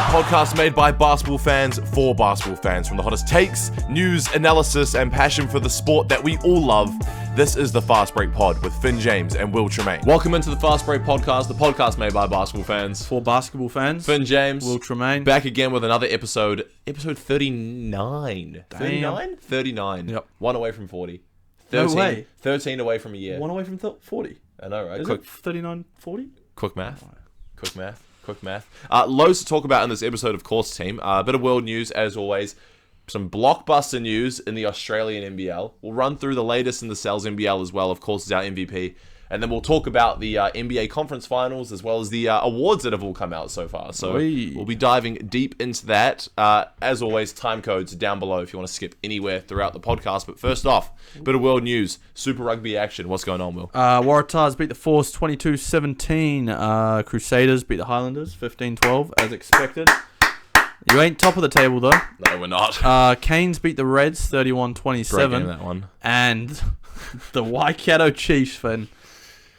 podcast made by basketball fans for basketball fans. From the hottest takes, news, analysis, and passion for the sport that we all love, this is the Fast Break Pod with Finn James and Will Tremaine. Welcome into the Fast Break Podcast, the podcast made by basketball fans. For basketball fans. Finn James. Will Tremaine. Back again with another episode 39. Damn. 39? 39. Yep. One away from 40. No way. 13 away from a year. One away from 40. I know, right? Is it 39, 40? Quick math. Loads to talk about in this episode, of course, team. A bit of world news, as always. Some blockbuster news in the Australian NBL. We'll run through the latest in the Cells NBL as well, of course, is our MVP. And then we'll talk about the NBA conference finals, as well as the awards that have all come out so far. So we'll be diving deep into that. As always, time codes down below if you want to skip anywhere throughout the podcast. But first off, bit of world news. Super Rugby action. What's going on, Will? Waratahs beat the Force 22-17. Crusaders beat the Highlanders 15-12, as expected. You ain't top of the table, though. No, we're not. Canes beat the Reds 31-27. Breaking that one. And the Waikato Chiefs, Finn.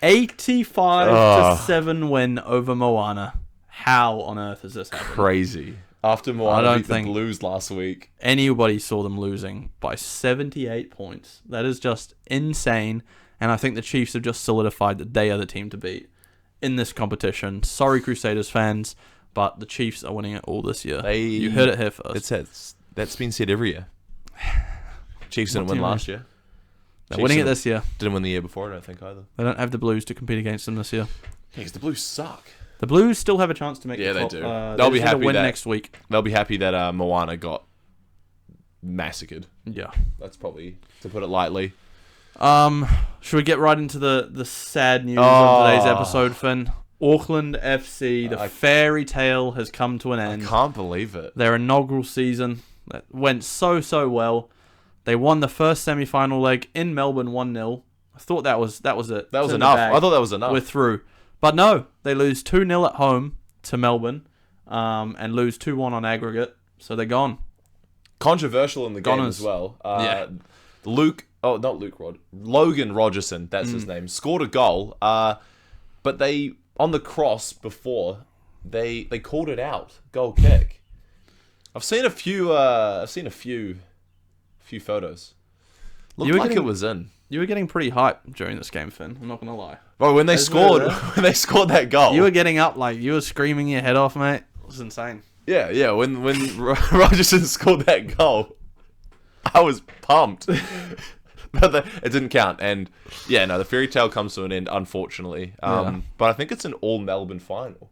85-7 win over Moana. How on earth is this happening? Crazy. After Moana beat the Blues last week. Anybody saw them losing by 78 points. That is just insane. And I think the Chiefs have just solidified that they are the team to beat in this competition. Sorry, Crusaders fans, but the Chiefs are winning it all this year. You heard it here first. That's been said every year. Chiefs didn't win last year. They're winning it this year. Didn't win the year before, I don't think, either. They don't have the Blues to compete against them this year. Yeah, because the Blues suck. The Blues still have a chance to make the top. Yeah, they do. They'll be happy win next week. They'll be happy that Moana got massacred. Yeah. That's probably, to put it lightly. Should we get right into the sad news of today's episode, Finn? Auckland FC, the fairy tale has come to an end. I can't believe it. Their inaugural season that went so well. They won the first semi-final leg in Melbourne 1-0. I thought that was it. That was enough. I thought that was enough. We're through. But no, they lose 2-0 at home to Melbourne and lose 2-1 on aggregate. So they're gone. Controversial in the game as well. Logan Rogerson, that's his name, scored a goal. But they, on the cross before, they called it out. Goal kick. I've seen a few photos. Looked like it was in. You were getting pretty hyped during this game, Finn. I'm not gonna lie. Bro, when they scored that goal, you were getting up you were screaming your head off, mate. It was insane. Yeah. When Rogerson scored that goal, I was pumped. But it didn't count, and the fairy tale comes to an end, unfortunately. But I think it's an all Melbourne final.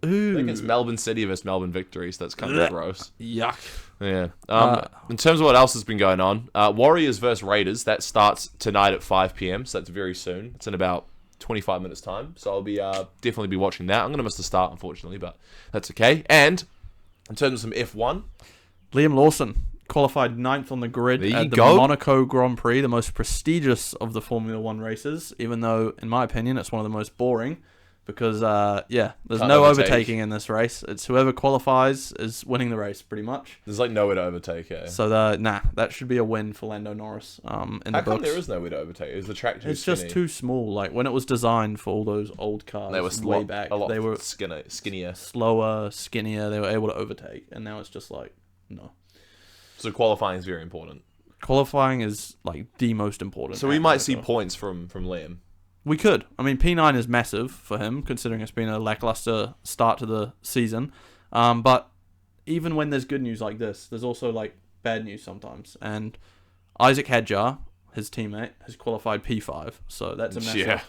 Ooh. I think it's Melbourne City versus Melbourne Victory, so that's kind of gross. Yuck. Yeah. In terms of what else has been going on, Warriors versus Raiders, that starts tonight at 5 p.m, so that's very soon. It's in about 25 minutes time, so I'll be definitely be watching that. I'm going to miss the start, unfortunately, but that's okay. And in terms of some F1, Liam Lawson qualified 9th on the grid at the Monaco Grand Prix, the most prestigious of the Formula 1 races, even though, in my opinion, it's one of the most boring. Because, there's no overtaking in this race. It's whoever qualifies is winning the race, pretty much. There's nowhere to overtake, eh? So, that should be a win for Lando Norris in the books. How come there is nowhere to overtake? Is the track too skinny? It's just too small. Like, when it was designed for all those old cars way back, they were skinnier. Slower, skinnier. They were able to overtake. And now it's just no. So qualifying is very important. Qualifying is, the most important. So we might see points from Liam. We could. I mean, P9 is massive for him, considering it's been a lackluster start to the season. But even when there's good news like this, there's also, bad news sometimes. And Isaac Hadjar, his teammate, has qualified P5. So that's a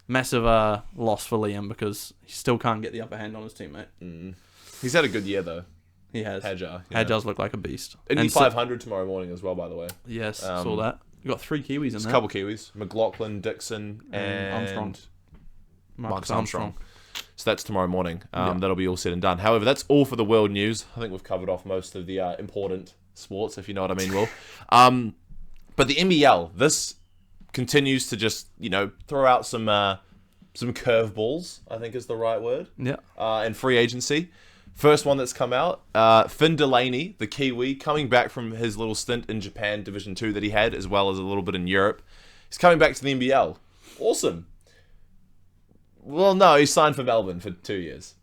massive loss for Liam because he still can't get the upper hand on his teammate. Mm. He's had a good year, though. He has. Hadjar. Hadjar's look like a beast. Indy 500 tomorrow morning as well, by the way. Yes, saw that. You got 3 Kiwis in there. A couple Kiwis. McLaughlin, Dixon, and Armstrong. Marcus Armstrong. So that's tomorrow morning. That'll be all said and done. However, that's all for the world news. I think we've covered off most of the important sports, if you know what I mean, Will. But the NBL, this continues to just, throw out some curveballs, I think is the right word. Yeah. And free agency. First one that's come out, Finn Delany, the Kiwi, coming back from his little stint in Japan Division 2 that he had, as well as a little bit in Europe. He's coming back to the NBL. Awesome. Well, no, he signed for Melbourne for 2 years.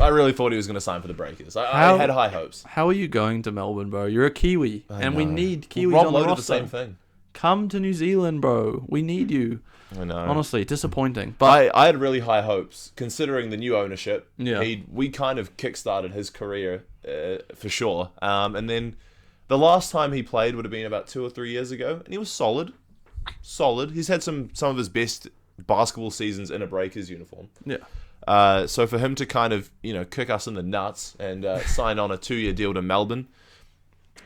I really thought he was going to sign for the Breakers. I had high hopes. How are you going to Melbourne, bro? You're a Kiwi, and we need Kiwis Rob on the Lowe did roster. the same thing. Come to New Zealand, bro. We need you. I know. Honestly, disappointing. But I had really high hopes, considering the new ownership. Yeah. We kind of kickstarted his career, for sure. And then the last time he played would have been about 2 or 3 years ago, and he was solid. He's had some of his best basketball seasons in a Breakers uniform. yeah, So for him to kind of, kick us in the nuts and sign on a 2-year deal to Melbourne,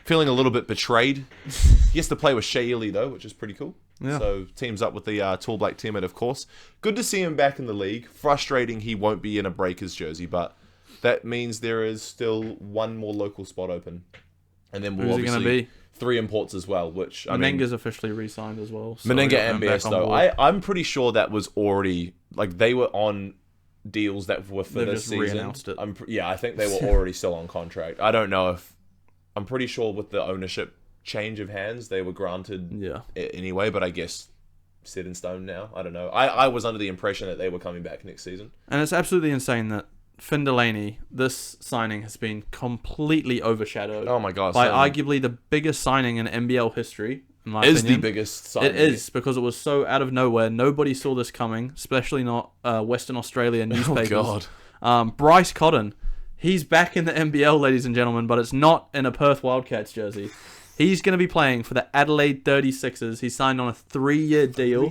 feeling a little bit betrayed. He gets to play with Shea Ely, though, which is pretty cool. Yeah. So teams up with the Tall Black teammate, of course. Good to see him back in the league. Frustrating he won't be in a Breakers jersey, but that means there is still one more local spot open. And then we'll Who's it obviously gonna be? 3 imports as well, which I mean, Menenga's officially re-signed as well. So Menenga we got him and back BS on though. board. I'm pretty sure that was already they were on deals that were for They've this just season. re-announced it. I think they were already still on contract. I don't know if I'm pretty sure with the ownership change of hands they were granted Yeah. anyway, but I guess set in stone now. I don't know. I was under the impression that they were coming back next season. And it's absolutely insane that Finn Delany, this signing has been completely overshadowed Oh my god! by so arguably the biggest signing in NBL history. In my is opinion. the biggest signing. It is, because it was so out of nowhere. Nobody saw this coming, especially not Western Australia newspapers. Oh god! Bryce Cotton, he's back in the NBL, ladies and gentlemen, but it's not in a Perth Wildcats jersey. He's going to be playing for the Adelaide 36ers. He's signed on a 3-year deal.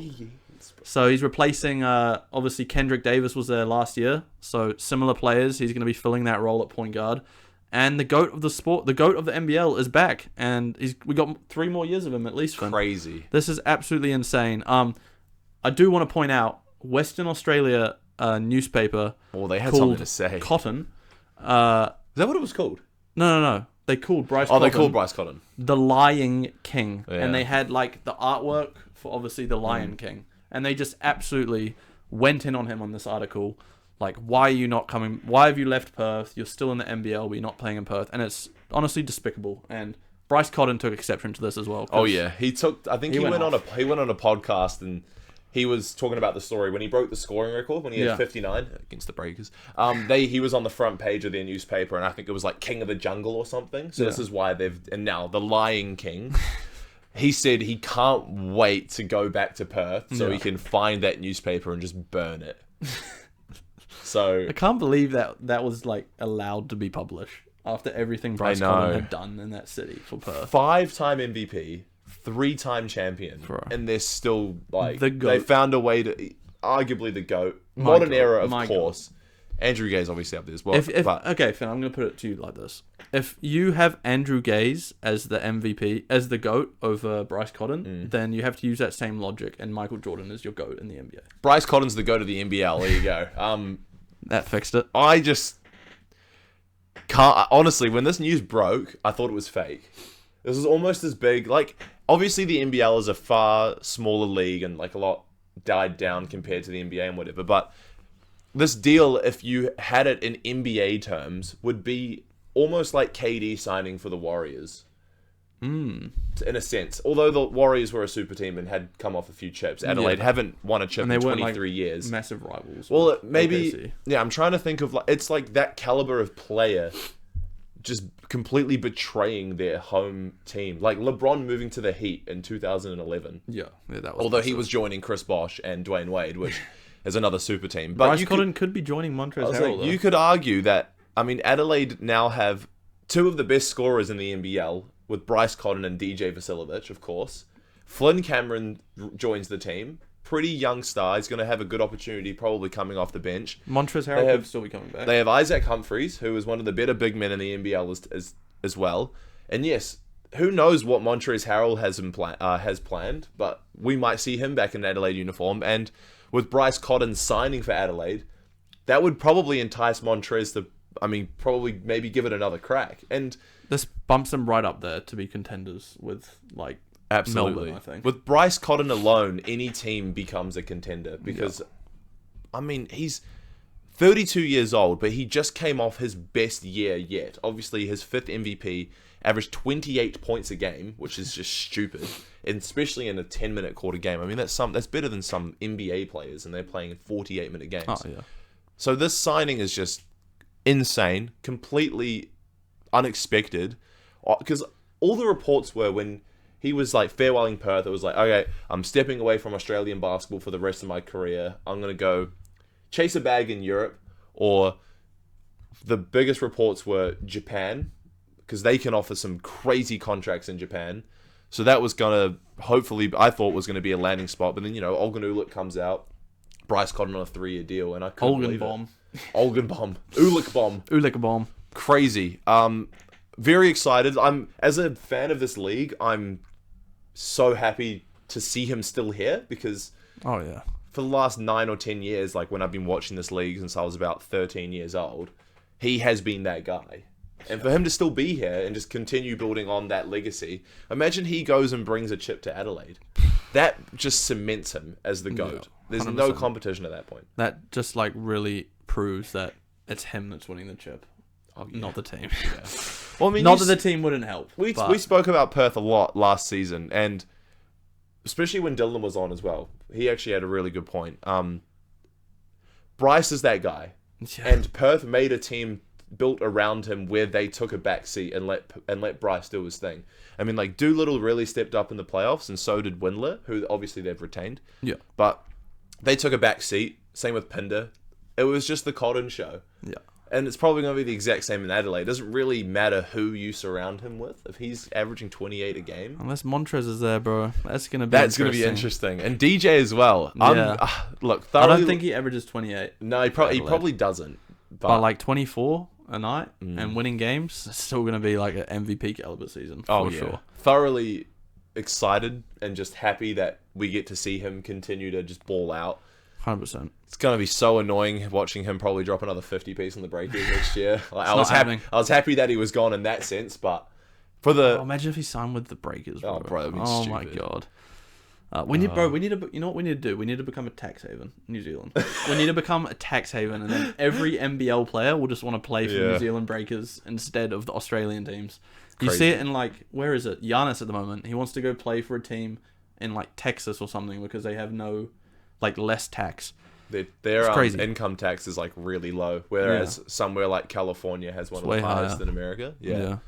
So he's replacing, obviously, Kendrick Davis was there last year. So similar players. He's going to be filling that role at point guard. And the GOAT of the sport, the GOAT of the NBL is back. And we got 3 more years of him at least. Finn. Crazy. This is absolutely insane. I do want to point out, Western Australia newspaper Well, they had called something to say. Cotton. Is that what it was called? No. They called Bryce Oh, Cotton they called Bryce Cotton. the Lying King. Yeah. And they had like the artwork for obviously the Lion King. And they just absolutely went in on him on this article. Like, why are you not coming? Why have you left Perth? You're still in the NBL, but you're not playing in Perth. And it's honestly despicable. And Bryce Cotton took exception to this as well. Oh yeah, he took. I think he went on a podcast and he was talking about the story when he broke the scoring record when he had 59 against the Breakers. He was on the front page of their newspaper and I think it was like King of the Jungle or something. So this is why and now the Lion King. He said he can't wait to go back to Perth so he can find that newspaper and just burn it. So I can't believe that was like allowed to be published after everything Bryce Cotton had done in that city for Perth. 5-time MVP, 3-time champion, and they're still like The GOAT. they found a way to arguably the GOAT. Modern era, of course. Andrew Gay's obviously up there as well. Okay, Finn, I'm going to put it to you like this. If you have Andrew Gaze as the MVP, as the GOAT over Bryce Cotton, then you have to use that same logic, and Michael Jordan is your GOAT in the NBA. Bryce Cotton's the GOAT of the NBL. There you go. That fixed it. I just can't. Honestly, when this news broke, I thought it was fake. This was almost as big. Like, obviously, the NBL is a far smaller league and like a lot died down compared to the NBA and whatever. But this deal, if you had it in NBA terms, would be almost like KD signing for the Warriors. In a sense. Although the Warriors were a super team and had come off a few chips. Adelaide haven't won a chip And they in weren't 23 like years. massive rivals. Well, with maybe... OKC. Yeah, I'm trying to think of... It's like that caliber of player just completely betraying their home team. Like LeBron moving to the Heat in 2011. Yeah, that was Although he massive. was joining Chris Bosh and Dwayne Wade, which is another super team. But Bryce Cotton could be joining Montrezl Harrell. you could argue that, I mean, Adelaide now have 2 of the best scorers in the NBL with Bryce Cotton and DJ Vasiljevic, of course. Flynn Cameron joins the team. Pretty young star. He's going to have a good opportunity probably coming off the bench. Montrezl Harrell could still be coming back. They have Isaac Humphries, who is one of the better big men in the NBL as well. And yes, who knows what Montrezl Harrell has planned, but we might see him back in Adelaide uniform. And with Bryce Cotton signing for Adelaide, that would probably entice Montrez to, probably maybe give it another crack. And this bumps them right up there to be contenders with, like, absolutely, Melbourne, I think. with Bryce Cotton alone, any team becomes a contender because, he's 32 years old, but he just came off his best year yet. Obviously, his 5th MVP averaged 28 points a game, which is just stupid, and especially in a 10-minute quarter game. I mean, that's better than some NBA players, and they're playing 48-minute games. Oh, yeah. So this signing is just insane, completely unexpected. Because all the reports were when he was like farewelling Perth, it was like, okay, I'm stepping away from Australian basketball for the rest of my career. I'm going to go chase a bag in Europe, or the biggest reports were Japan, because they can offer some crazy contracts in Japan. So that was going to, hopefully, I thought was going to be a landing spot. But then, Olgun Ulick comes out, Bryce Cotton on a 3-year deal, and I couldn't believe it. Olgun Bomb. Ulick Bomb. Ulick Bomb. Crazy. Very excited. As a fan of this league, I'm so happy to see him still here, because Oh, yeah. for the last 9 or 10 years, like when I've been watching this league since I was about 13 years old, he has been that guy. And for him to still be here and just continue building on that legacy, imagine he goes and brings a chip to Adelaide. That just cements him as the GOAT. There's 100%. no competition at that point. That just like really proves that it's him that's winning the chip, not the team. Yeah. Well, I mean, not that the team wouldn't help. We spoke about Perth a lot last season, and especially when Dylan was on as well. He actually had a really good point. Bryce is that guy, and Perth made a team built around him where they took a back seat and let Bryce do his thing. I mean, like, Doolittle really stepped up in the playoffs, and so did Windler, who obviously they've retained. Yeah. But they took a back seat. Same with Pinder. It was just the Cotton show. Yeah. And it's probably going to be the exact same in Adelaide. It doesn't really matter who you surround him with. If he's averaging 28 a game. Unless Montrez is there, bro. That's going to be interesting. And DJ as well. Yeah. Look, I don't think he averages 28. No, he probably doesn't. But like 24 a night and winning games, it's still going to be like an MVP caliber season. For sure. Thoroughly excited and just happy that we get to see him continue to just ball out. 100%. It's going to be so annoying watching him probably drop another 50 piece on the breakers next year. Like, I was happy that he was gone in that sense, but for the... imagine if he signed with the Breakers, bro. Oh, bro, that'd be stupid. My God. We need to, you know what we need to do? We need to become a tax haven, New Zealand. We need to become a tax haven, and then every NBL player will just want to play for New Zealand Breakers instead of the Australian teams. You see it in, like, where is it? Giannis at the moment. He wants to go play for a team in, like, Texas or something because they have no, like, less tax. Their income tax is, like, really low, whereas somewhere like California has one of the highest in America. Yeah.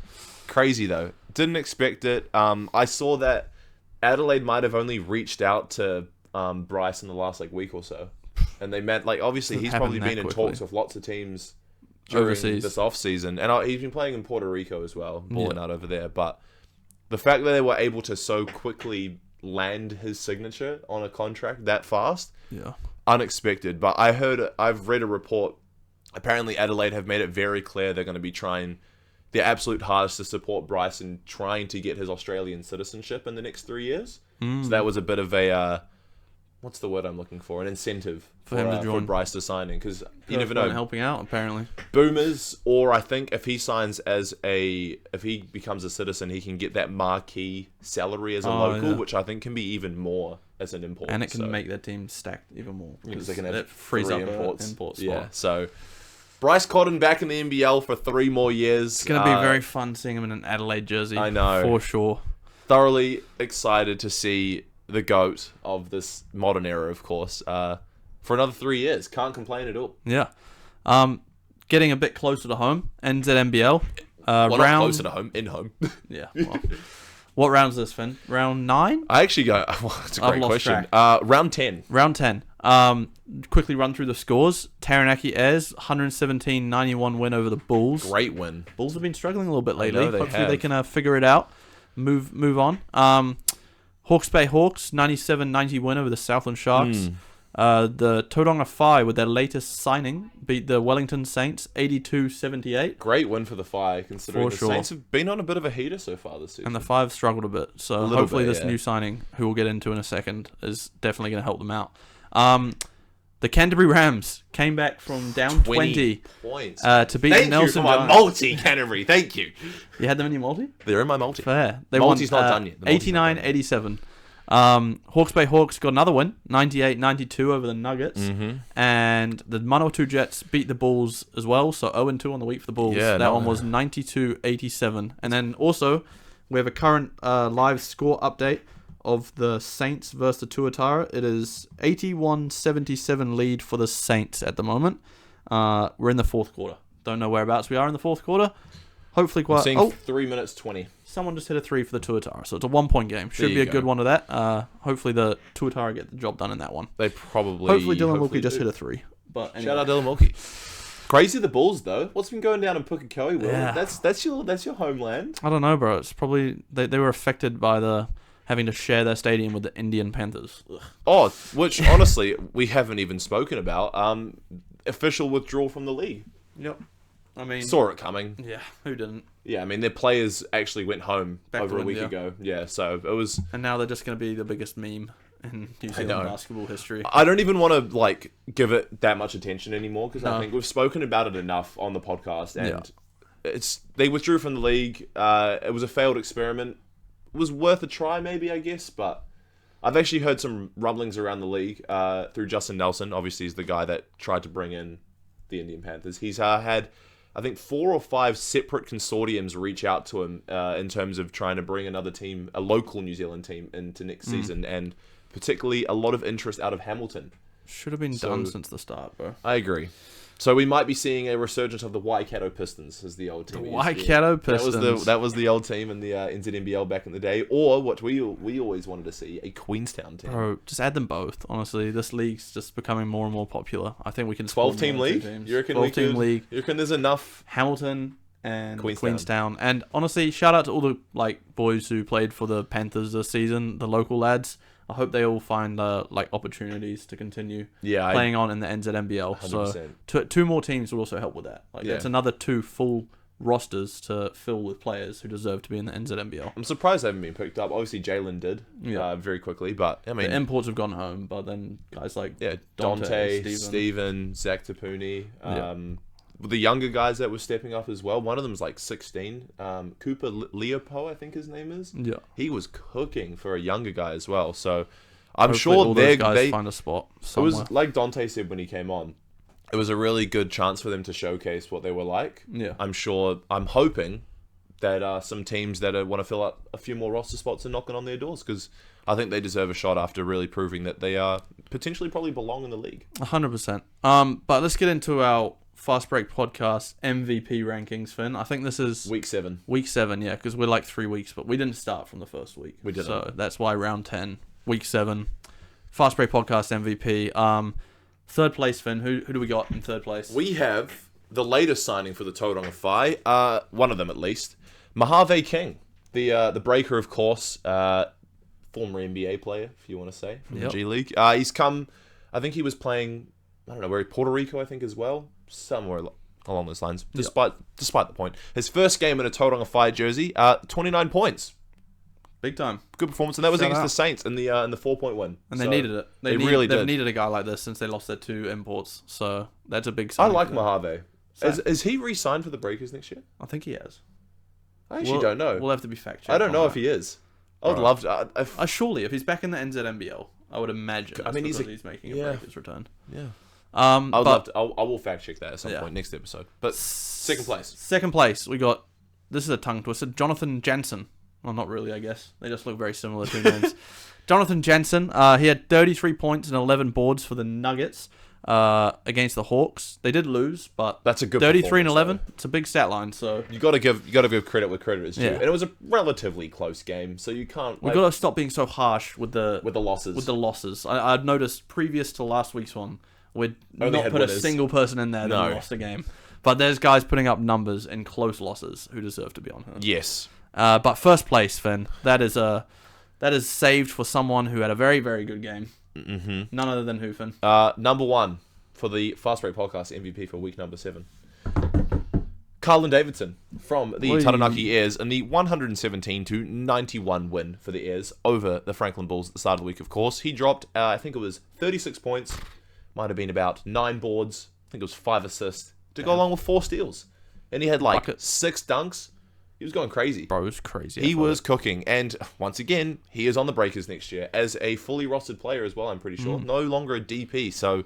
Crazy, though. Didn't expect it. I saw that Adelaide might have only reached out to Bryce in the last, like, week or so. And they met, like, obviously he's probably been in talks with lots of teams during this off-season. And he's been playing in Puerto Rico as well, balling out over there. But the fact that they were able to so quickly land his signature on a contract that fast... Yeah. Unexpected, but I've read a report. Apparently, Adelaide have made it very clear they're going to be trying their absolute hardest to support Bryce in trying to get his Australian citizenship in the next 3 years. So that was a bit of a what's the word I'm looking for? An incentive for him to join, for Bryce to sign in, because you never know. Helping out apparently. Boomers, or I think if he signs if he becomes a citizen, he can get that marquee salary as a local, which I think can be even more as an import, and it can make their team stacked even more because they can have freeze up imports. Yeah, so Bryce Cotton back in the NBL for 3 more years. It's going to be very fun seeing him in an Adelaide jersey. I know, for sure. Thoroughly excited to see the GOAT of this modern era, of course, for another 3 years. Can't complain at all. Yeah. Getting a bit closer to home, NZNBL. Not closer to home, in home. Yeah. Well, what round's this, Finn? Round 9? I actually go... Well, it's a great question. Round 10. Round 10. Quickly run through the scores. Taranaki Airs, 117-91 win over the Bulls. Great win. Bulls have been struggling a little bit lately. Hopefully they can figure it out. Move on. Hawke's Bay Hawks, 97-90 win over the Southland Sharks. The Tauranga Phi, with their latest signing, beat the Wellington Saints 82-78. Great win for the Phi, considering the Saints have been on a bit of a heater so far this season. And the Phi have struggled a bit, so hopefully this new signing, who we'll get into in a second, is definitely going to help them out. The Canterbury Rams came back from down 20 points to beat the Nelson Giants. Thank you for my multi, Canterbury. Thank you. You had them in your multi? They're in my multi. Fair. Multi's not done yet. 89-87. Hawke's Bay Hawks got another win, 98-92 over the Nuggets. And the Manawatu Jets beat the Bulls as well, so 0-2 on the week for the Bulls. Yeah, that one was 92-87. And then also, we have a current live score update of the Saints versus the Tuatara. It is 81-77 lead for the Saints at the moment. We're in the fourth quarter. Don't know whereabouts we are in the fourth quarter. Hopefully I'm quite... seeing 3 minutes 20. Someone just hit a 3 for the Tuatara, so it's a 1-point game. Should be a good one to that. Hopefully the Tuatara get the job done in that one. They probably... Hopefully Dylan Mulkey just hit a 3. But anyway. Shout out Dylan Mulkey. Crazy the Bulls, though. What's been going down in Pukekohe, Will? Yeah. That's your homeland. I don't know, bro. It's probably... They were affected by the having to share their stadium with the Indian Panthers. Ugh. Oh, which, honestly, we haven't even spoken about. Official withdrawal from the league. Yep. I mean... Saw it coming. Yeah, who didn't? Yeah, I mean, their players actually went home Back over to a week India. ago. Yeah, so it was... And now they're just going to be the biggest meme in New Zealand basketball history. I don't even want to, like, give it that much attention anymore, because No. I think we've spoken about it enough on the podcast, and they withdrew from the league. It was a failed experiment. It was worth a try, maybe, I guess, but I've actually heard some rumblings around the league through Justin Nelson. Obviously, he's the guy that tried to bring in the Indian Panthers. He's had, I think, 4 or 5 separate consortiums reach out to him in terms of trying to bring another team, a local New Zealand team, into next season, and particularly a lot of interest out of Hamilton. Should have been done since the start, bro. I agree. So we might be seeing a resurgence of the Waikato Pistons as the old team. The Waikato Pistons. That was the old team in the NZNBL back in the day, or what we always wanted to see, a Queenstown team. Bro, just add them both. Honestly, this league's just becoming more and more popular. I think we can 12-team league. You reckon 12-team league. You reckon there's enough? Hamilton and Queenstown. Queenstown. And honestly, shout out to all the boys who played for the Panthers this season, the local lads. I hope they all find opportunities to continue playing on in the NZNBL. 100%. So two more teams will also help with that. It's another 2 full rosters to fill with players who deserve to be in the NZNBL. I'm surprised they haven't been picked up. Obviously, Jalen did very quickly, but I mean, the imports have gone home. But then guys like Dante, Steven, Zach Tapuni, the younger guys that were stepping up as well. One of them is like 16. Cooper Leopold, I think his name is. Yeah. He was cooking for a younger guy as well. So I'm Hopefully sure all those guys find a spot somewhere. It was like Dante said when he came on. It was a really good chance for them to showcase what they were like. Yeah. I'm hoping that some teams that want to fill up a few more roster spots are knocking on their doors, because I think they deserve a shot after really proving that they potentially probably belong in the league. 100%. But let's get into our Fast Break Podcast MVP rankings, Finn. I think this is Week 7. Week 7, yeah, because we're like 3 weeks, but we didn't start from the first week. We didn't. So that's why round 10, Week 7, Fast Break Podcast MVP. Third place, Finn. Who do we got in third place? We have the latest signing for the Tauranga Whai, one of them at least, Mojave King, the breaker, of course, former NBA player, if you want to say, from the G League. He's come, I think he was playing, I don't know, where, Puerto Rico, I think, as well. Somewhere along those lines, despite the point. His first game in a Tauranga Whai jersey, 29 points. Big time. Good performance, and that was against the Saints in the 4-point win. And they needed it. They've needed a guy like this since they lost their 2 imports, so that's a big sign. I like Mojave. Is he re-signed for the Breakers next year? I think he has. I actually don't know. We'll have to be fact-checked. I don't know if he is. I would love to. Surely, if he's back in the NZNBL, I would imagine. I mean, he's making a Breakers return. Yeah. I will fact check that at some point next episode. But second place, we got. This is a tongue twister. Jonathan Jansen. Well, not really, I guess. They just look very similar to names. Jonathan Jansen. He had 33 points and 11 boards for the Nuggets against the Hawks. They did lose, but that's a good 33 and 11. Though. It's a big stat line. So you got to give credit where credit is due. And it was a relatively close game, so you can't. We've got to stop being so harsh with the losses. I've noticed previous to last week's one, we'd not put a single person in there that lost the game. But there's guys putting up numbers in close losses who deserve to be on here. Yes. But first place, Finn, that is saved for someone who had a very, very good game. Mm-hmm. None other than who, Finn? Number 1 for the Fast Break Podcast MVP for week number 7. Carlin Davidson from the Taranaki Airs and the 117-91 win for the Airs over the Franklin Bulls at the start of the week, of course. He dropped, I think it was 36 points, might have been about 9 boards, I think it was 5 assists, to go along with 4 steals. And he had 6 dunks. He was going crazy. Bro, it was crazy. He was cooking. And once again, he is on the Breakers next year as a fully rostered player as well, I'm pretty sure. No longer a DP. So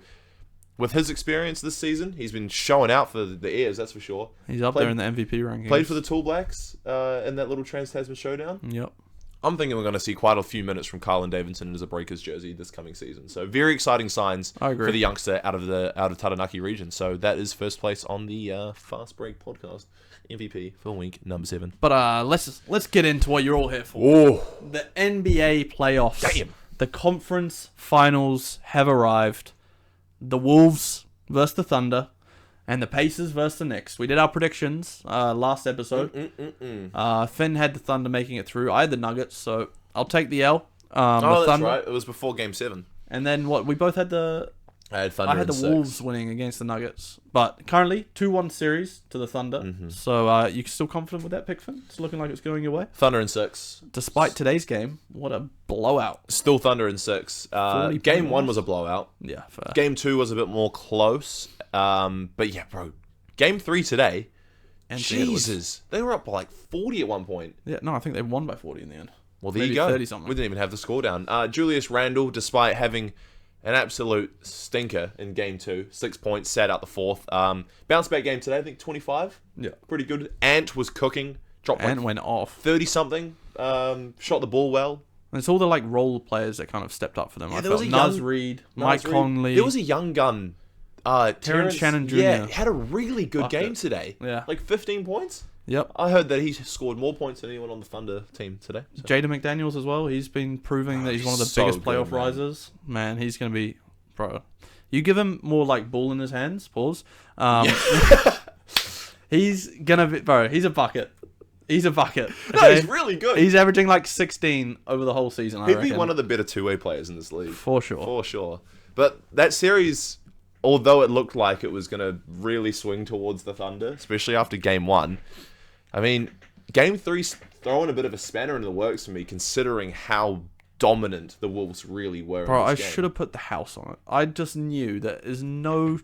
with his experience this season, he's been showing out for the Airs, that's for sure. He's up there in the MVP rankings. Played for the Tall Blacks in that little Trans-Tasman showdown. Yep. I'm thinking we're going to see quite a few minutes from Carlin Davidson as a Breakers jersey this coming season. So very exciting signs I agree. for the youngster out of Taranaki region. So that is first place on the Fast Break podcast. MVP for week number 7. But let's get into what you're all here for. Oh, The NBA playoffs. damn. The conference finals have arrived. The Wolves versus the Thunder, and the Pacers versus the Knicks. We did our predictions last episode. Finn had the Thunder making it through. I had the Nuggets, so I'll take the L. That's Thunder. right. It was before Game 7. And then what? We both had I had Thunder I had in the 6. Wolves winning against the Nuggets. But currently, 2-1 series to the Thunder. So you still confident with that pick, Finn? It's looking like it's going your way. Thunder in 6. Despite today's game, what a blowout. Still Thunder in 6. 40 Game 1 points. was a blowout. Yeah, fair. Game 2 was a bit more close. But yeah, bro. Game 3 today. Anthony Edwards. Jesus. They were up by like 40 at one point. Yeah, no, I think they won by 40 in the end. Well, there Maybe you go. 30-something. We didn't even have the score down. Julius Randle, despite having an absolute stinker in Game 2, 6 points, sat out the 4th. Bounce back game today, I think 25. Yeah. Pretty good. Ant was cooking. Dropped And like went off. 30-something. Shot the ball well. And it's all the role players that kind of stepped up for them. Yeah, I there felt was a Naz young- Reed, Mike Naz Reed. Conley. There was a young gun. Terrence Shannon Jr. Yeah, had a really good Fucked game it. today. Yeah. Like 15 points. Yep. I heard that he scored more points than anyone on the Thunder team today. So. Jaden McDaniels as well. He's been proving that he's one of the so biggest playoff good, man. risers. Man, he's going to be... Bro. You give him more ball in his hands. Pause. He's going to be... Bro, he's a bucket. He's a bucket. No, okay? he's really good. He's averaging 16 over the whole season, I He'd reckon. be one of the better two-way players in this league. For sure. For sure. But that series, although it looked like it was going to really swing towards the Thunder, especially after Game 1, I mean, Game 3's throwing a bit of a spanner into the works for me, considering how dominant the Wolves really were. Bro, in I this game. should have put the house on it. I just knew that there's no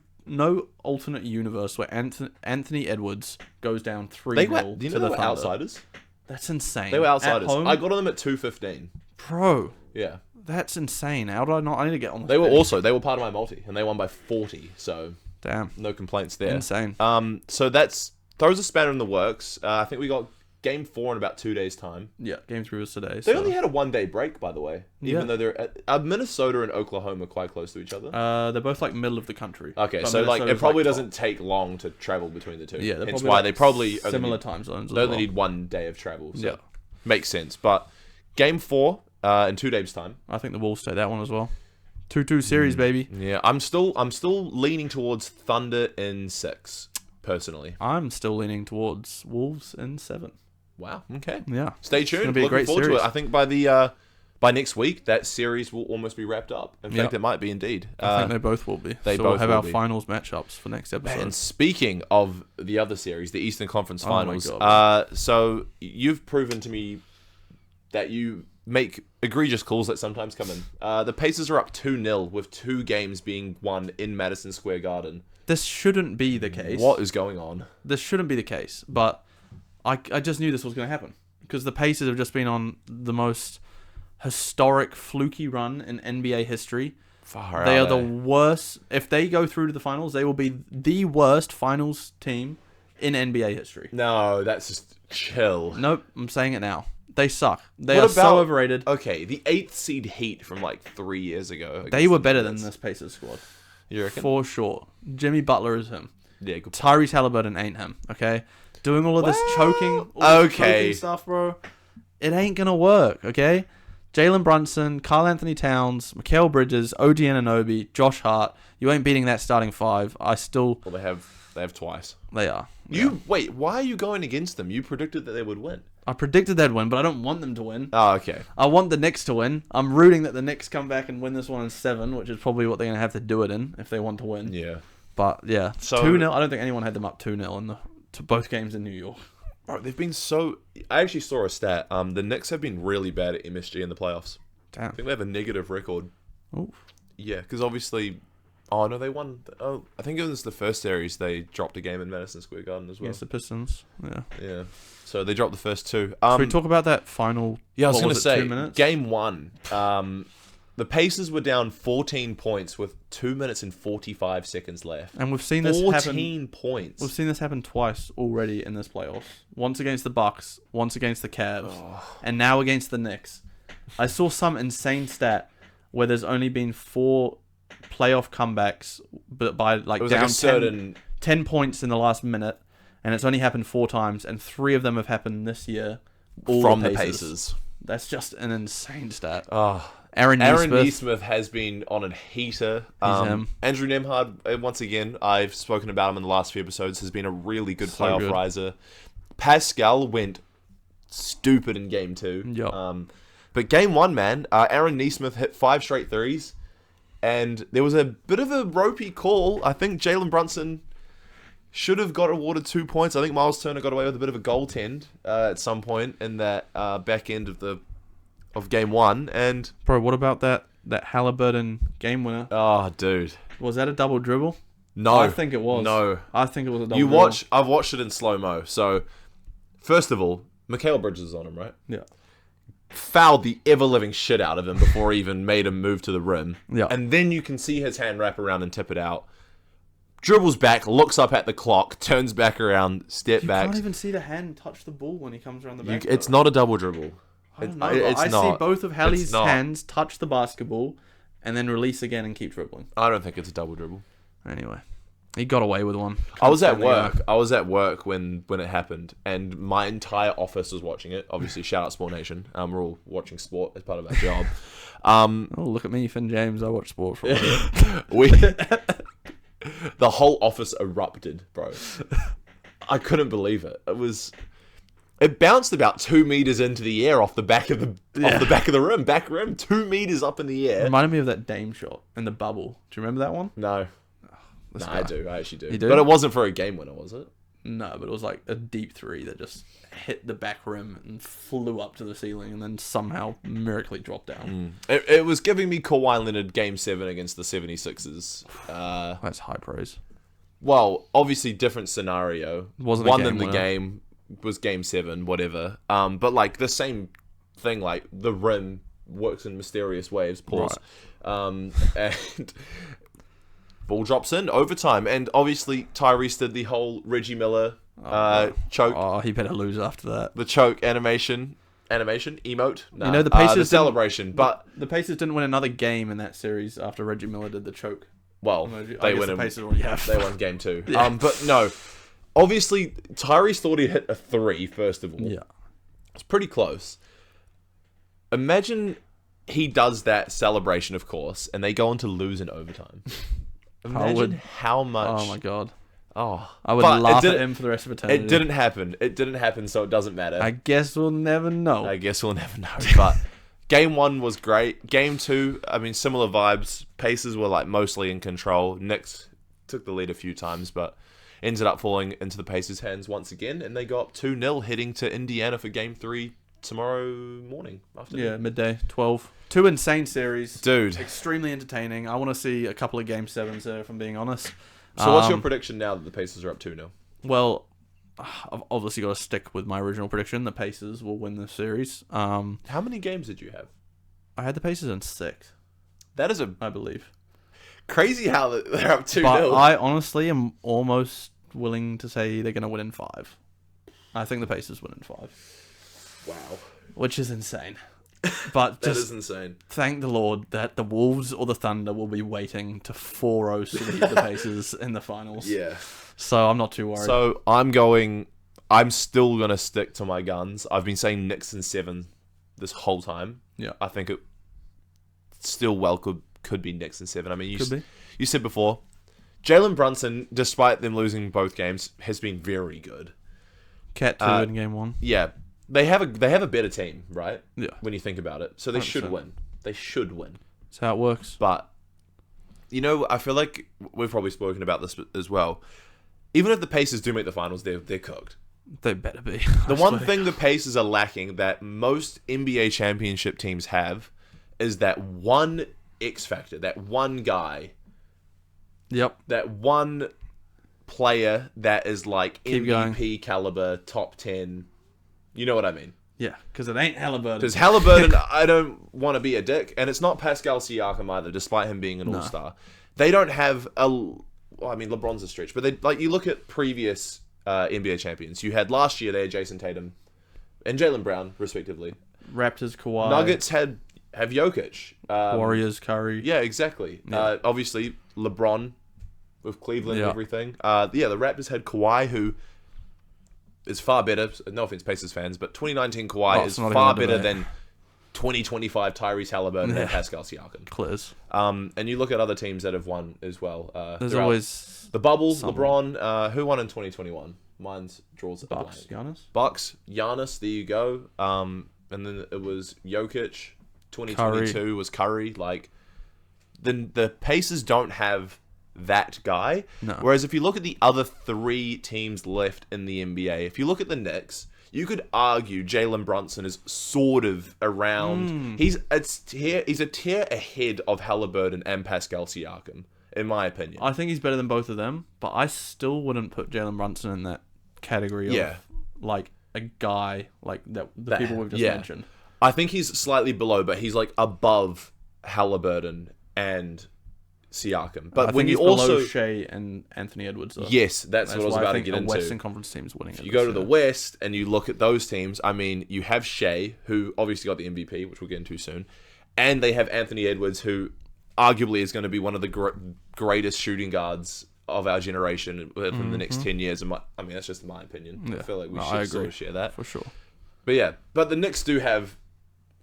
alternate universe where Anthony Edwards goes down 3-0 They were, you to know, the they were Thunder. outsiders. That's insane. They were outsiders. At home? I got on them at 215. Bro, Yeah. that's insane. How did I not? I need to get on this. They were bet. they were part of my multi, and they won by 40, so Damn. no complaints there. Insane. So that's throws a spanner in the works. I think we got Game 4 in about 2 days' time. Yeah, Game 3 was today. They So. only had a 1 day break, by the way, even Yeah. though they're Minnesota and Oklahoma are quite close to each other. They're both middle of the country. Okay, But so it Minnesota's, probably top. doesn't take long to travel between the two. Yeah, they're hence probably why they probably similar only time zones. they as only well. need 1 day of travel. So Yeah. makes sense. But Game 4 in 2 days' time. I think the Wolves take that one as well. 2-2 series, baby. Yeah, I'm still leaning towards Thunder in 6 personally. I'm still leaning towards Wolves in 7. Wow. Okay. Yeah. Stay tuned. gonna be a Looking great forward to series. it. I think by next week that series will almost be wrapped up. In Yep. fact, it might be indeed. I think they both will be. they so we'll both have will our be. finals matchups for next episode. And speaking of the other series, the Eastern Conference Oh my Finals, God. so you've proven to me that you make egregious calls that sometimes come in. The Pacers are up 2-0 with 2 games being won in Madison Square Garden. This shouldn't be the case. What is going on? This shouldn't be the case, but I just knew this was going to happen because the Pacers have just been on the most historic, fluky run in NBA history. Far They out, are the eh? worst. If they go through to the finals, they will be the worst finals team in NBA history. No, that's just chill. Nope, I'm saying it now. They suck. They What are so about- overrated. Okay, the 8th seed Heat from 3 years ago. They were better than this Pacers squad. You reckon? For sure. Jimmy Butler is him. Yeah, good. Tyrese Halliburton ain't him, okay? Doing all of this Well, choking, all this okay. choking stuff, bro. It ain't gonna work, okay? Jalen Brunson, Karl Anthony Towns, Mikal Bridges, OG Anunoby, Josh Hart. You ain't beating that starting 5. Well, they have twice. They are. Wait, why are you going against them? You predicted that they would win. I predicted they'd win, but I don't want them to win. Oh, okay. I want the Knicks to win. I'm rooting that the Knicks come back and win this one in 7, which is probably what they're going to have to do it in if they want to win. Yeah. But, yeah, So- 2-0. I don't think anyone had them up 2-0 in to both games in New York. Bro, they've been so... I actually saw a stat. The Knicks have been really bad at MSG in the playoffs. I Damn. think they have a negative record. Ooh. Yeah, because obviously... Oh, no, they won... Oh, I think it was the first series they dropped a game in Madison Square Garden as well. Against the Pistons. Yeah. Yeah. So they dropped the first 2. Should we talk about that final? Yeah, I was what going to it, 2 say, minutes? Game 1, The Pacers were down 14 points with 2 minutes and 45 seconds left. And we've seen this 14 points. We've seen this happen twice already in this playoffs. Once against the Bucks, once against the Cavs, and now against the Knicks. I saw some insane stat where there's only been 4 playoff comebacks, but by like down 10 points in the last minute, and it's only happened 4 times, and 3 of them have happened this year. From the Pacers. That's just an insane stat. Aaron Nesmith has been on a heater. Andrew Nembhard, once again, I've spoken about him in the last few episodes, has been a really good playoff riser. Pascal went stupid in game 2. Yep. But game 1, man, Aaron Nesmith hit 5 straight threes, and there was a bit of a ropey call. I think Jalen Brunson should have got awarded 2 points. I think Miles Turner got away with a bit of a goaltend at some point in that back end of game 1. And bro, what about that Halliburton game winner? Oh, dude, was that a double dribble? No, I think it was. No, I think it was a double dribble. I've watched it in slow mo. So, first of all, Mikal Bridges is on him, right? Yeah. Fouled the ever living shit out of him before he even made him move to the rim. Yeah. And then you can see his hand wrap around and tip it out. Dribbles back, looks up at the clock, turns back around, step back. You can't even see the hand touch the ball when he comes around the back. It's not a double dribble. I don't know. I see both of Hallie's hands touch the basketball and then release again and keep dribbling. I don't think it's a double dribble. Anyway, he got away with one. I was at work when it happened, and my entire office was watching it. Obviously, shout out Sport Nation. We're all watching sport as part of our job. Oh, look at me, Finn James. I watch sport for a The whole office erupted, bro. I couldn't believe it. It bounced about 2 meters into the air off the back of the rim. Back rim, 2 meters up in the air. Reminded me of that Dame shot in the bubble. Do you remember that one? No. I do. I actually do. You do? But it wasn't for a game winner, was it? No, but it was like a deep 3 that just hit the back rim and flew up to the ceiling and then somehow miraculously dropped down. It was giving me Kawhi Leonard game 7 against the 76ers. That's high praise. Well, obviously different scenario. Wasn't Won them the game. Was game 7, whatever. But like the same thing, like the rim works in mysterious ways. Pause. Right. And ball drops in overtime, and obviously Tyrese did the whole Reggie Miller choke. Oh, he better lose after that. The choke animation emote. Nah. You know the Pacers the celebration, but the Pacers didn't win another game in that series after Reggie Miller did the choke. Well, they win. The Pacers already have. They won game 2. Yeah. But no. Obviously, Tyrese thought he'd hit a 3, first of all. Yeah. It's pretty close. Imagine he does that celebration, of course, and they go on to lose in overtime. Imagine how much... Oh, my God. Oh, I would laugh at him for the rest of eternity. It didn't happen, so it doesn't matter. I guess we'll never know. But game 1 was great. Game 2, I mean, similar vibes. Pacers were like mostly in control. Knicks took the lead a few times, but... ended up falling into the Pacers' hands once again, and they got up 2-0 heading to Indiana for Game 3 tomorrow morning. Afternoon. Yeah, midday, 12. 2 insane series. Dude. Extremely entertaining. I want to see a couple of Game 7s there, if I'm being honest. So what's your prediction now that the Pacers are up 2-0? Well, I've obviously got to stick with my original prediction. The Pacers will win this series. How many games did you have? I had the Pacers in 6. That is I believe. Crazy how they're up 2-0. But I honestly am almost willing to say they're going to win in 5. I think the Pacers win in 5. Wow. Which is insane. But that is insane. Thank the Lord that the Wolves or the Thunder will be waiting to 4-0 sweep the Pacers in the finals. Yeah. So I'm not too worried. So I'm still going to stick to my guns. I've been saying Knicks in 7 this whole time. Yeah. I think it still could be Knicks in 7. I mean, you said before, Jalen Brunson, despite them losing both games, has been very good. Cat 2 in game 1. Yeah. They have a better team, right? Yeah. When you think about it. So they 100%. should win. They should win. That's how it works. But, I feel like we've probably spoken about this as well. Even if the Pacers do make the finals, they're cooked. They better be. The one thing the Pacers are lacking that most NBA championship teams have is that one X factor, that one guy. Yep. That one player that is like Keep MVP caliber, top 10. You know what I mean? Yeah, because it ain't Halliburton. Because Halliburton, I don't want to be a dick, and it's not Pascal Siakam either, despite him being an all-star. They don't have LeBron's a stretch, but you look at previous NBA champions. You had last year, they had Jason Tatum and Jaylen Brown, respectively. Raptors, Kawhi. Nuggets have Jokic. Warriors, Curry. Yeah, exactly. Yeah. Obviously, LeBron with Cleveland and everything. The Raptors had Kawhi, who is far better. No offense, Pacers fans, but 2019 Kawhi is far better than 2025 Tyrese Halliburton and Pascal Siakam. Clears. And you look at other teams that have won as well. There's always the bubble. LeBron. Who won in 2021? Mine's draws Bucks. Giannis. Bucks. Giannis. There you go. And then it was Jokic. 2022 Curry. was Curry. Then the Pacers don't have that guy. No. Whereas if you look at the other 3 teams left in the NBA, if you look at the Knicks, you could argue Jalen Brunson is sort of around. He's a tier ahead of Halliburton and Pascal Siakam, in my opinion. I think he's better than both of them, but I still wouldn't put Jalen Brunson in that category of a guy like that. The people we've just mentioned. I think he's slightly below, but he's above Halliburton and Siakam. But I when think you he's also below Shea and Anthony Edwards, though. yes, that's what I was about to get into. Western Conference teams winning. If you go to the West and you look at those teams, I mean, you have Shea, who obviously got the MVP, which we'll get into soon, and they have Anthony Edwards, who arguably is going to be one of the greatest shooting guards of our generation within the next 10 years. I mean, that's just my opinion. Yeah. I feel like we should sort of share that. for sure. But the Knicks do have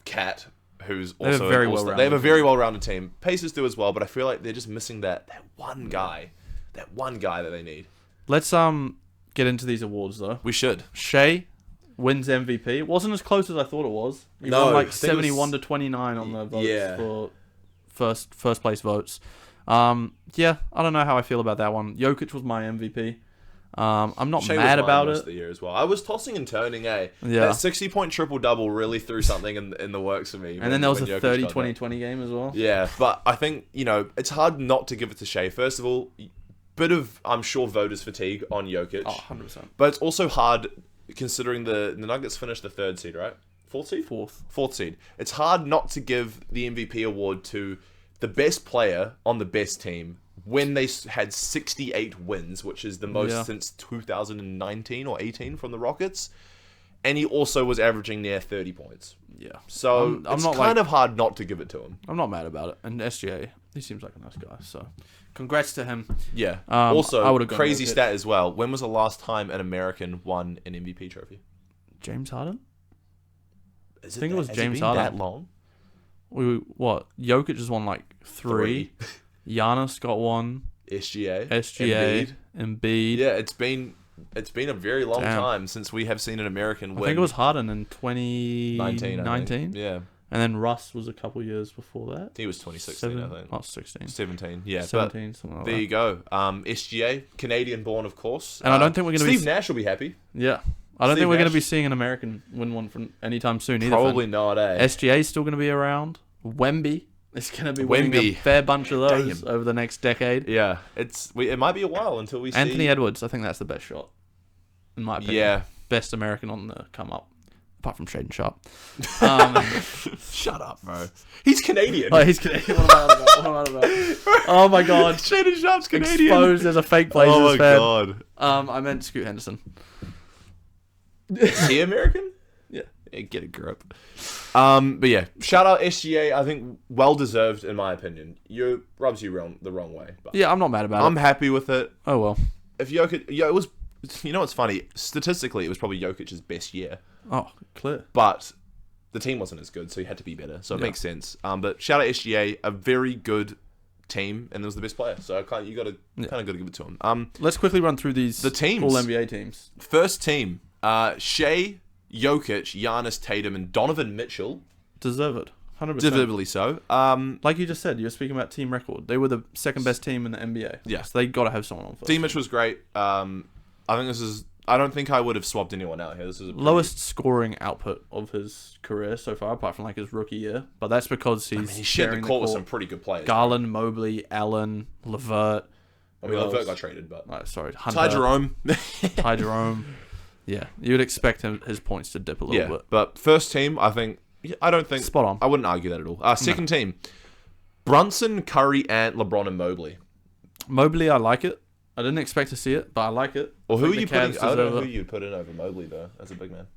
Cat, who's also they have a very well-rounded team. Pacers do as well, but I feel like they're just missing that one guy that they need. Let's get into these awards though. We should. Shea wins MVP. It wasn't as close as I thought it was. He won 71 to 29 on the votes for first place votes. I don't know how I feel about that one. Jokic was my MVP. I'm not mad about it. The year as well. I was tossing and turning. That 60-point triple-double really threw something in the works for me. And then there was a 30-20-20 game as well. Yeah, but I think it's hard not to give it to Shea. First of all, bit of I'm sure voters fatigue on Jokic. Oh, 100%. But it's also hard considering the Nuggets finished the 3rd seed, right? 4th seed? 4th seed. It's hard not to give the MVP award to the best player on the best team when they had 68 wins, which is the most since 2019 or 18 from the Rockets. And he also was averaging near 30 points. Yeah. So it's kind of hard not to give it to him. I'm not mad about it. And SGA, he seems like a nice guy. So congrats to him. Yeah. Also, crazy stat as well. When was the last time an American won an MVP trophy? James Harden? I think it was James Harden. That long? What? Jokic has won 3. Giannis got one. SGA. Embiid. Yeah, it's been a very long time since we have seen an American win. I think it was Harden in 2019. Yeah. And then Russ was a couple years before that. He was 2016, I think. Oh, 16. 17, yeah. 17, something like that. There you go. SGA, Canadian-born, of course. And I don't think we're going to be... Steve Nash will be happy. Yeah. I don't think we're going to be seeing an American win one from anytime soon either. Probably not, eh? SGA is still going to be around. Wemby is going to be winning a fair bunch of those over the next decade. Yeah. It might be a while until we see... Anthony Edwards, I think that's the best shot. In my opinion. Yeah. Best American on the come up. Apart from Shaden Sharp. Shut up, bro. He's Canadian. Oh, he's Canadian. What am I on about? Oh my god. Shaden Sharp's Canadian. Exposed as a fake Blazers fan. Oh my god. I meant Scoot Henderson. Is he American? Yeah. Get a grip. But yeah, shout out SGA. I think well deserved in my opinion. You rubs you the wrong way. But yeah, I'm not mad about it. I'm happy with it. Oh well. If Jokic, it was. You know what's funny? Statistically, it was probably Jokic's best year. Oh, clear. But the team wasn't as good, so he had to be better. So it makes sense. But shout out SGA, a very good team, and it was the best player. So you got to kind of got to give it to him. Let's quickly run through the teams. All NBA teams. First team: Shea, Jokic, Giannis, Tatum, and Donovan Mitchell. Deserved. 100%. Deservedly so. Like you just said, you were speaking about team record. They were the second best team in the NBA. Yeah. So they got to have someone on first. D. Mitch was great. I don't think I would have swapped anyone out here. This is lowest scoring output of his career so far, apart from his rookie year. But that's because he's sharing the court with some pretty good players. Garland, Mobley, Allen, LeVert. LeVert got traded, but Hunter, Ty Jerome. Ty Jerome. Yeah, you would expect his points to dip a little bit. But first team, I don't think Spot on. I wouldn't argue that at all. Second team, Brunson, Curry, Ant, LeBron, and Mobley. Mobley, I like it. I didn't expect to see it, but I like it. Well, who are you putting? I don't know who you'd put in over Mobley though. As a big man.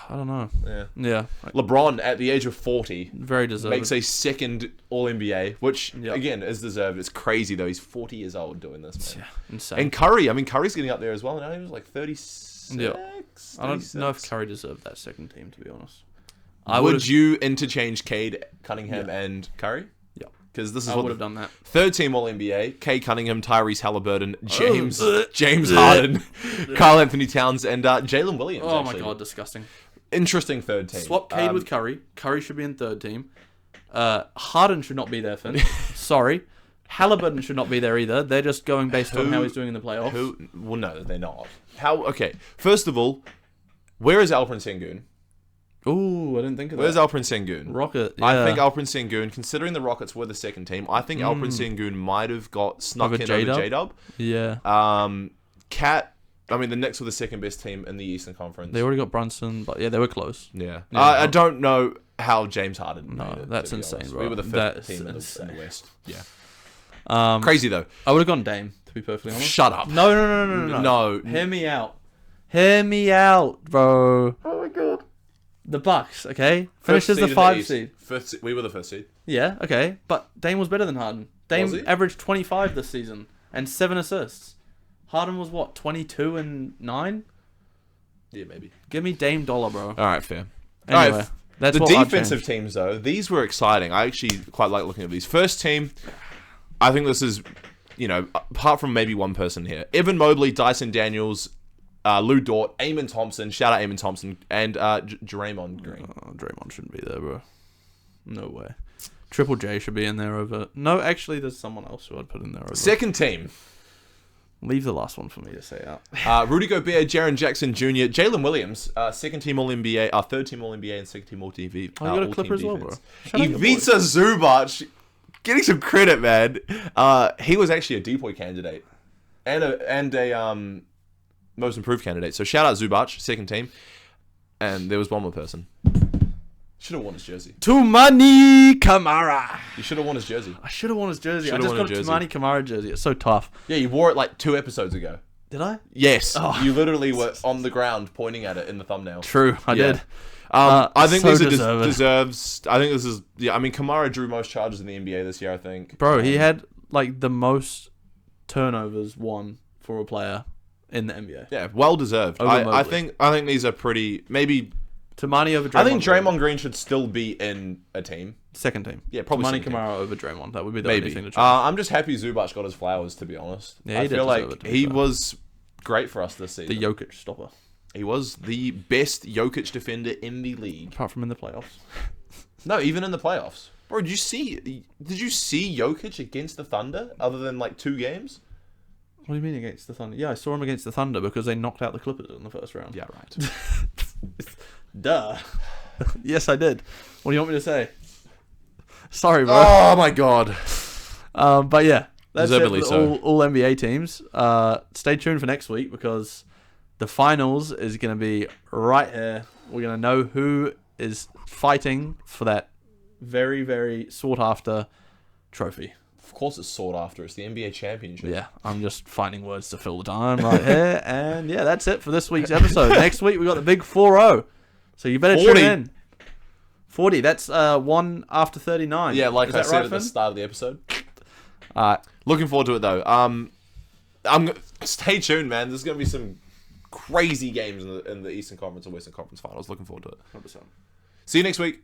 I don't know. Yeah. Yeah. LeBron at the age of 40 Very deserved. makes a second All NBA, which again is deserved. It's crazy though. He's 40 years old doing this, man. Yeah, insane. And Curry, Curry's getting up there as well. Now he was like 36. Yeah. I don't know if Curry deserved that second team, to be honest. Would you interchange Cade, Cunningham, and Curry? Yeah. Because this is I what would have done that. Third team All NBA: Cade Cunningham, Tyrese Halliburton, James Harden, Karl Anthony Towns, and Jalen Williams. Oh my god, disgusting. Interesting third team. Swap Cade with Curry. Curry should be in third team. Harden should not be there, Finn. Sorry. Halliburton should not be there either. They're just going based on how he's doing in the playoffs. Well, no, they're not. Okay, first of all, where is Alperen Sengun? Ooh, I didn't think of Where's that. Alperen Sengun? Rocket, yeah. I think Alperen Sengun, considering the Rockets were the second team, I think Alperen Sengun might have got snuck Over in over J-Dub? J-Dub. Yeah. Cat, the Knicks were the second best team in the Eastern Conference. They already got Brunson, but yeah, they were close. Yeah. I don't know how James Harden made it, that's to be insane, honest. bro. We were the fifth That's team in the insane. West. Yeah. Crazy, though. I would have gone Dame, to be perfectly honest. Shut up. No. No. Hear me out. Hear me out, bro. Oh, my God. The Bucks, okay? Finishes the 5 seed. We were the first seed. Yeah, okay. But Dame was better than Harden. Was he? Dame averaged 25 this season and 7 assists. Harden was what, 22 and 9? Yeah, maybe. Give me Dame dollar, bro. All right, fair. Anyway, All right, that's the what I'd defensive change. teams, though, these were exciting. I actually quite like looking at these. First team, I think this is, apart from maybe one person here, Evan Mobley, Dyson Daniels, Lou Dort, Eamon Thompson, shout out Eamon Thompson, and Draymond Green. Oh, Draymond shouldn't be there, bro. No way. Triple J should be in there over... No, actually, there's someone else who I'd put in there over. Second team. Leave the last one for me to say out. Rudy Gobert, Jaren Jackson Jr., Jalen Williams, second team All NBA, third team All NBA, and second team All TV. Oh, you got a Clipper as well, bro. Ivica Zubac, getting some credit, man. He was actually a DPOY candidate and a most improved candidate. So shout out Zubac, second team, and there was one more person. Should have worn his jersey. Tumani Kamara. You should have worn his jersey. I should have worn his jersey. Should've I just worn got a a jersey. Tumani Kamara jersey. It's so tough. Yeah, you wore it like 2 episodes ago. Did I? Yes. Oh. You literally were on the ground pointing at it in the thumbnail. True, I Yeah. did. I think so these are deserved. deserves. I think this is. Yeah, Kamara drew most charges in the NBA this year. I think. Bro, he had like the most turnovers won for a player in the NBA. Yeah, well deserved. Over I Mobley. think these are pretty. Maybe. Tumani over Draymond. I think Draymond Green should still be in a team. Second team. Yeah, probably Tumani second team. Kamara over Draymond. That would be the only Maybe. thing to change. I'm just happy Zubac got his flowers. To be honest, Yeah, I he did feel deserve like it, to be he fair. was great for us this The season. Jokic stopper. He was the best Jokic defender in the league. Apart from in the playoffs. No, even in the playoffs. Bro, did you see Jokic against the Thunder other than like 2 games? What do you mean against the Thunder? Yeah, I saw him against the Thunder because they knocked out the Clippers in the first round. Yeah, right. Duh. Yes, I did. What do you want me to say? Sorry, bro. Oh my god. But yeah, that's it Deservedly for so. all NBA teams. Stay tuned for next week because the finals is going to be right here. We're going to know who is fighting for that very, very sought-after trophy. Of course it's sought after. It's the NBA championship. Yeah, I'm just finding words to fill the time right here. And yeah, that's it for this week's episode. Next week, we got the big 4-0. So you better 40. tune in. 40, that's 1 after 39. Yeah, like Is I that said right, at the Finn? start of the episode. Alright. Looking forward to it though. Stay tuned, man. There's gonna be some crazy games in the Eastern Conference and Western Conference finals. Looking forward to it. 100%. See you next week.